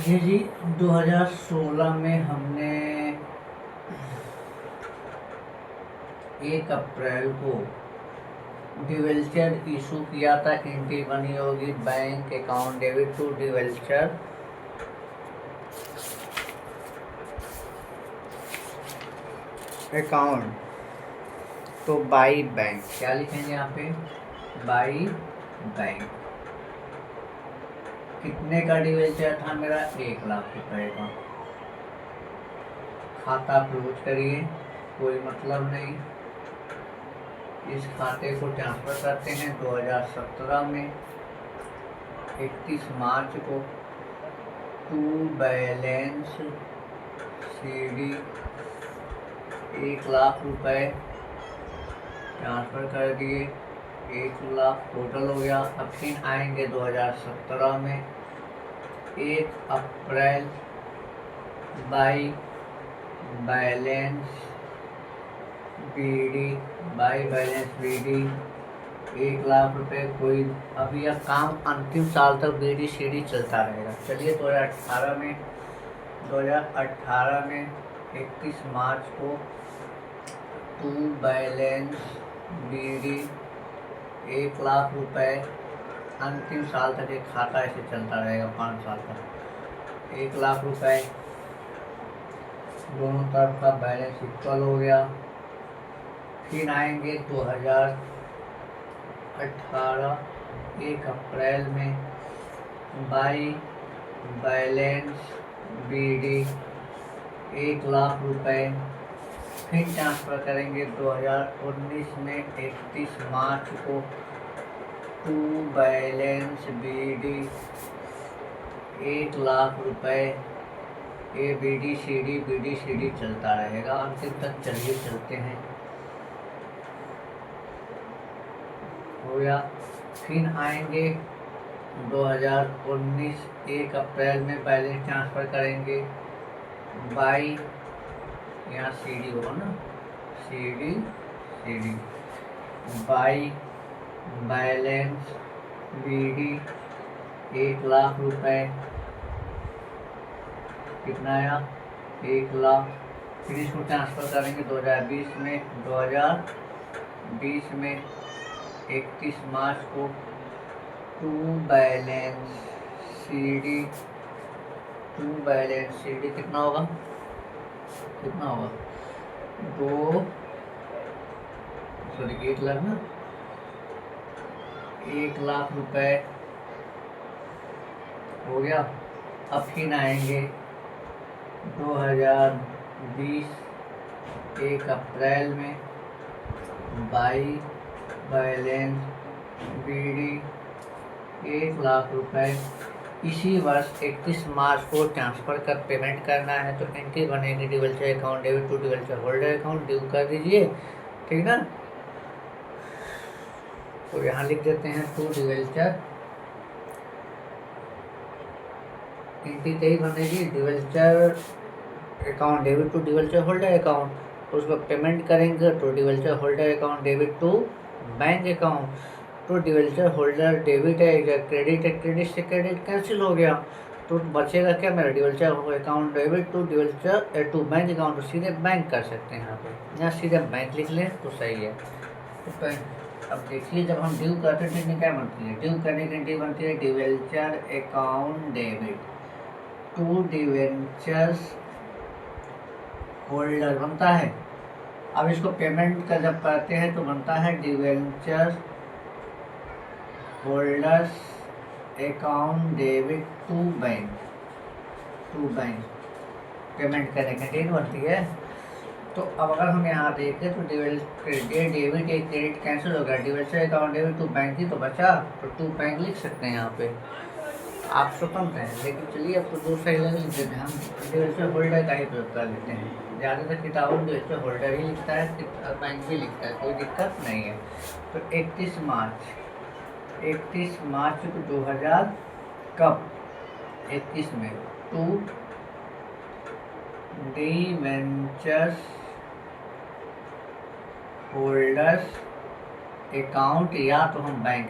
S1: ये जी 2016 में हमने 1 अप्रैल को डिवेंचर इशू किया था एंट्री बनी होगी bank account debit to debenture account. तो बाई बैंक क्या लिखेंगे यहाँ पे, बाई बैंक। कितने का डिवेंचर था मेरा, 1,00,000 रुपए का। खाता क्लोज करिए, कोई मतलब नहीं। इस खाते को ट्रांसफर करते हैं 2017 में 31 मार्च को टू बैलेंस सीडी 1,00,000 रुपए ट्रांसफ़र कर दिए, 1,00,000 टोटल हो गया। अब फिर आएंगे 2017 में 1 अप्रैल बाई बैलेंस बीडी 1,00,000 रुपए। कोई अभी यह काम अंतिम साल तक बीडी सीडी चलता रहेगा। चलिए 2018 में 31 मार्च को टू बैलेंस बीडी 1,00,000 रुपए। अंतिम साल तक एक खाता ऐसे चलता रहेगा 5 साल तक। 1,00,000 रुपए दोनों तरफ का बैलेंस इक्वल हो गया। फिर आएंगे 2018 1 अप्रैल में बाई बैलेंस बीडी 1,00,000 रुपए। फिर ट्रांसफ़र करेंगे 2019 में 31 मार्च को टू बैलेंस बीडी 1,00,000 रुपए। ये बीडी सी डी चलता रहेगा अंतिम तक। चलिए चलते हैं, हो गया। फिर आएंगे 2019 1 अप्रैल में बैलेंस ट्रांसफ़र करेंगे बाई, यहाँ सीडी होगा ना, सीडी बाई बैलेंस बीडी 1,00,000 रुपए। कितना आया, 1,00,000। फिर इसको ट्रांसफ़र करेंगे 2020 में 31 मार्च को टू बैलेंस सीडी कितना होगा 1,00,000 रुपए हो गया। अब फिर आएंगे 2020 1 अप्रैल में बाई बैलेंस बीडी 1,00,000 रुपए। इसी वर्ष 31 मार्च को ट्रांसफ़र कर पेमेंट करना है। तो एंट्री बनेगी debenture account debit to debenture holder account, due कर दीजिए, ठीक ना। तो यहाँ लिख देते हैं टू डिवेंचर, एंट्री यही बनेगी debenture account debit to debenture holder account. उसको पेमेंट करेंगे तो debenture holder account debit to bank account. तो डिवेंचर होल्डर डेबिट है, इधर क्रेडिट है, क्रेडिट से क्रेडिट कैंसिल हो गया। तो बचेगा क्या मेरा, debenture account debit to debenture to bank account. तो सीधे बैंक कर सकते हैं यहाँ पे, यहाँ सीधे बैंक लिख लें तो सही है। तो अब देखिए जब हम ड्यू करते हैं तो क्या बनती है, ड्यू करने की एंट्री बनती है debenture account debit to debentures holder बनता है। अब इसको पेमेंट का जब करते हैं तो बनता है debenture holders account debit to bank payment करने की डेट बनती है। तो अब अगर हम यहाँ देखें तो डेबिट एक क्रेडिट कैंसिल हो गया, debenture account debit to bank ही तो बचा, तो टू बैंक लिख सकते हैं यहाँ पे। आप स्वतंत्र हैं, लेकिन चलिए अब तो दो सही लिख देते हैं, हम डिवेंचर होल्डर का ही प्रयोग कर लेते हैं। ज़्यादातर किताबों में डिवेंचर होल्डर ही लिखता है, बैंक भी लिखता है, कोई दिक्कत नहीं है। तो 31 मार्च 2000 कब 31 में टू डिवेंचर्स होल्डर्स अकाउंट, या तो हम बैंक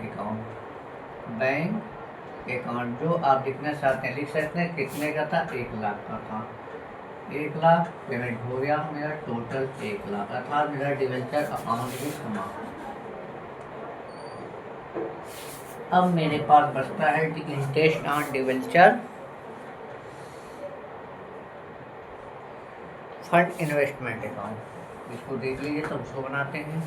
S1: अकाउंट जो आप लिखना चाहते हैं लिख सकते हैं। कितने का था, 1,00,000 का था। 1,00,000 पेमेंट हो गया मेरा, टोटल 1,00,000 अर्थात मेरा डिवेंचर अकाउंट भी समाप्त। अब मेरे पास बचता है interest on debenture fund investment account. इसको देख लीजिए, तो उसको बनाते हैं।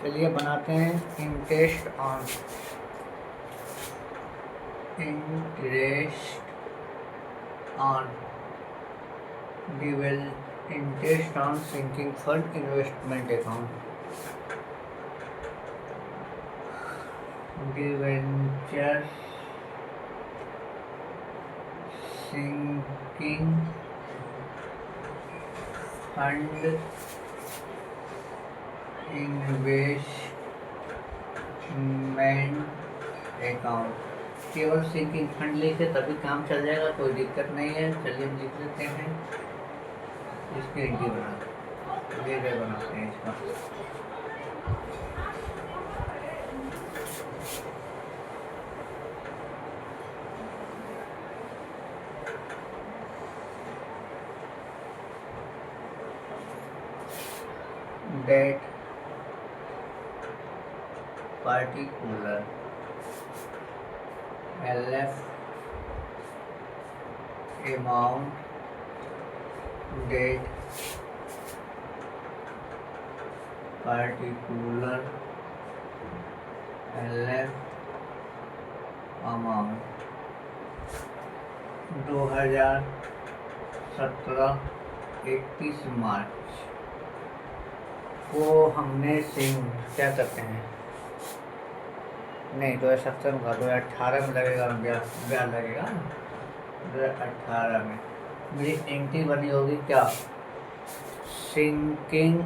S1: चलिए बनाते हैं interest on interest on sinking fund investment account. Debenture sinking fund investment account. केवल सिंकिंग फंड लिखे तभी काम चल जाएगा, कोई दिक्कत नहीं है। चलिए हम लिख लेते हैं, इसकी एंट्री बनाते ये बनाते हैं इसका। Date particular LF amount date particular LF amount 2017 31 मार्च को हमने क्या करते हैं, नहीं 2017 का 2018 में लगेगा, ब्याज लगेगा 2018 में। मेरी एंट्री बनी होगी क्या, सिंकिंग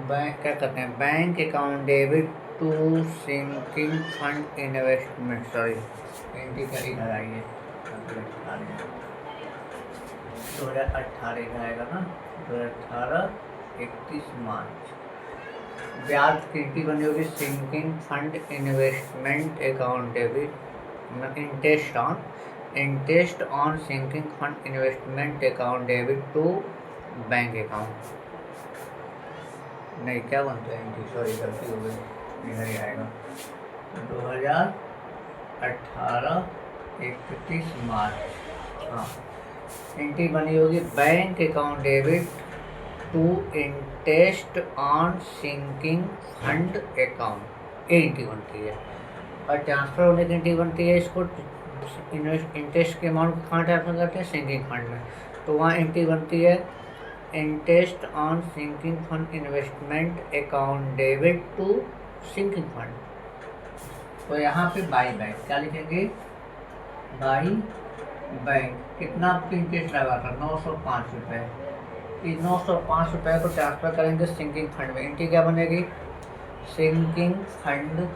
S1: बैंक, क्या करते हैं, bank account debit to sinking fund investment. Sorry entry का इधर आइए, 2018 आएगा ना, 2018 31 मार्च। ब्याज की एंट्री बनी होगी sinking fund investment account debit interest on sinking fund investment account debit to bank account. नहीं क्या बनता है एंट्री, सॉरी गलती हो गई, इधर ही आएगा 2018 31 मार्च। हाँ एंट्री बनी होगी bank account debit to interest on sinking fund account, entry बनती है। और ट्रांसफ़र होने की एंट्री बनती है, इसको इंटरेस्ट के अमाउंट कहाँ ट्रांसफर करते हैं, सिंकिंग फंड में, तो वहाँ एंट्री बनती है interest on sinking fund investment account debit to sinking fund. तो यहाँ पे बाई बैंक क्या लिखेंगे, बाई बैंक कितना आपको इंटरेस्ट लगा था, 905 रुपये। इस 905 रुपये को ट्रांसफ़र करेंगे सिंकिंग फंड में। एंट्री क्या बनेगी, sinking fund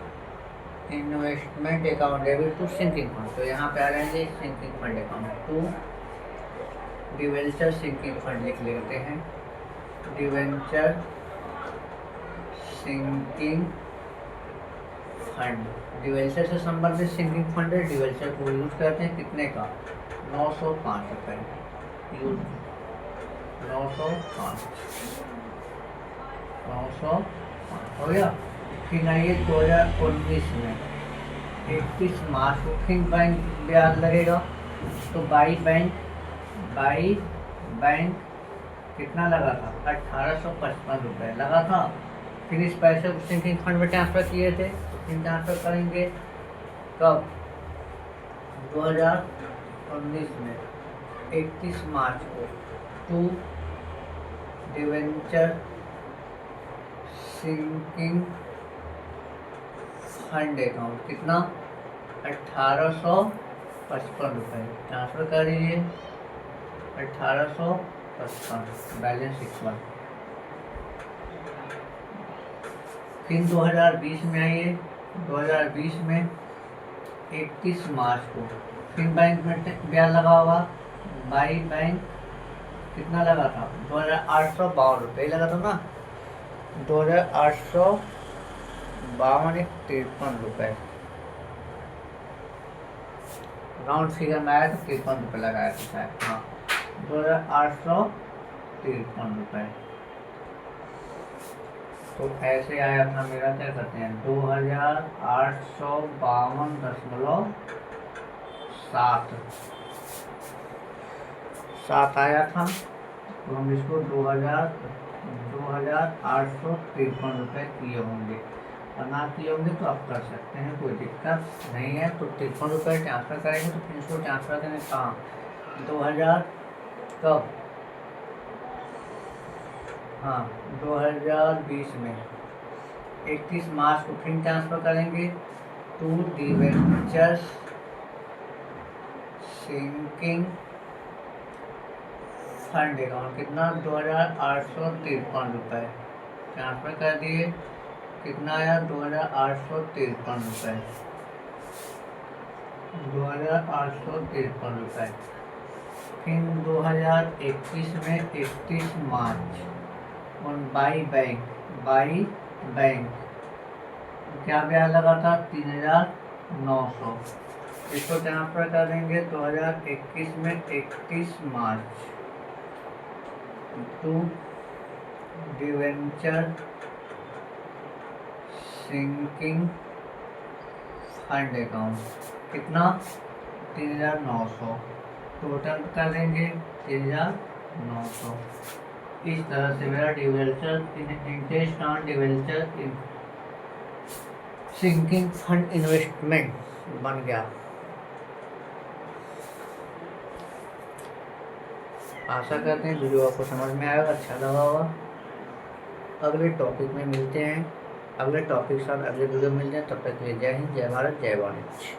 S1: investment account debit to sinking fund. तो यहाँ पे आ जाएंगे sinking fund account to debenture sinking fund लिख लेते हैं, डिवेंचर सिंकिंग फंड। डिवेंचर से संबंधित सिंकिंग फंड है, डिवेंचर को यूज करते हैं कितने का, 905 रुपये यूज, 905 हो गया। फिर आइए 2019 में 31 मार्च को फिर बैंक ब्याज लगेगा, तो बाई बैंक कितना लगा था? 1855 रुपये लगा था। फिर इस पैसे को सिंकिंग फंड में ट्रांसफ़र किए थे, फिर ट्रांसफ़र करेंगे कब? 2019 में 31 मार्च को to debenture sinking fund account. कितना? 1855 रुपये ट्रांसफ़र कर दीजिए। 1855 बैलेंस इक्वल। फिर 2020 में आइए। 2020 में 31 मार्च को फिर बैंक में ब्याज लगा हुआ। बाई बैंक कितना लगा था? 2852 रुपये लगा था ना। 2852 रुपये राउंड फिगर में आया तो 53 रुपये लगाया था शायद। हाँ, 2853 रुपये। तो ऐसे आया था मेरा, क्या कहते हैं, 2852.7 आया था। तो हम इसको 2853 रुपये किए होंगे, और ना किए होंगे तो आप कर सकते हैं, कोई दिक्कत नहीं है। तो 53 रुपये ट्रांसफ़र करेंगे। तो फिर इसको ट्रांसफ़र करें कहाँ? 2000 कब? हाँ, 2020 में 31 मार्च को फिर ट्रांसफ़र करेंगे to debentures sinking fund account. कितना? 2853 रुपये ट्रांसफ़र कर दिए। कितना आया? 2853 रुपये। 2853 रुपये। फिर 2021 में 31 मार्च और बाई बैंक क्या ब्याज लगा था? 3900। इसको ट्रांसफ़र कर देंगे 2021 में 31 March to debenture sinking fund account. कितना? 3900। टोटल कर देंगे 3900। इस तरह से मेरा debenture interest on debenture sinking fund investment बन गया। आशा करते हैं वीडियो आपको समझ में आएगा, अच्छा लगा होगा। अगले टॉपिक में मिलते हैं, अगले टॉपिक के साथ अगले वीडियो मिलते हैं। तब तक के लिए जय हिंद, जय भारत, जय वाणिज्य।